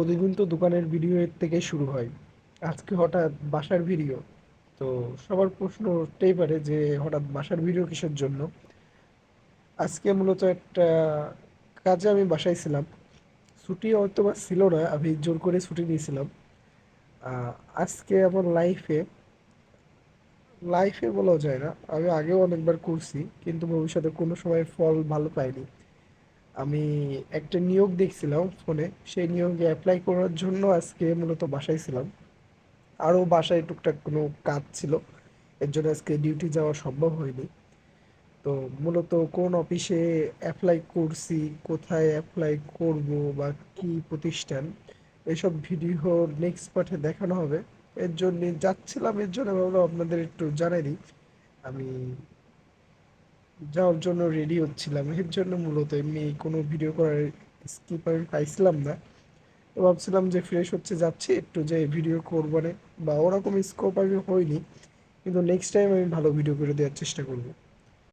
প্রতিদিন তো দোকানের ভিডিও এর থেকে শুরু হয়। আজকে হঠাৎ বাসার ভিডিও। তো সবার প্রশ্ন উঠতেই পারে যে হঠাৎ বাসার ভিডিও কিসের জন্য। আজকে মূলত একটা কাজে আমি বাসায় ছিলাম। ছুটি হয়তো বা ছিল না, আমি জোর করে ছুটি নিয়েছিলাম। আহ, আজকে আমার লাইফে লাইফে বলা যায় না, আমি আগেও অনেকবার করছি কিন্তু ভবিষ্যতে কোনো সময় ফল ভালো পাইনি। আমি একটা নিয়োগ দেখছিলাম ফোনে, সেই নিয়োগে অ্যাপ্লাই করার জন্য আজকে মূলত বাসায় ছিলাম। আরও বাসায় টুকটাক কোনো কাজ ছিল, এর জন্য আজকে ডিউটি যাওয়া সম্ভব হয়নি। তো মূলত কোন অফিসে অ্যাপ্লাই করছি, কোথায় অ্যাপ্লাই করব, বা কি প্রতিষ্ঠান, এসব ভিডিও নেক্সট পার্টে দেখানো হবে। এর জন্য যাচ্ছিলাম, এর জন্য ভাবলাম আপনাদের একটু জানাই দিই। আমি যাওয়ার জন্য রেডি হচ্ছিলাম, এর জন্য মূলত এমনি কোনো ভিডিও করার স্কিপ আমি পাইছিলাম না। তো ভাবছিলাম যে ফ্রেশ হচ্ছে যাচ্ছি একটু যে ভিডিও করবো না, বা ওরকম স্কোপ আমি হয়নি, কিন্তু নেক্সট টাইম আমি ভালো ভিডিও করে দেওয়ার চেষ্টা করব।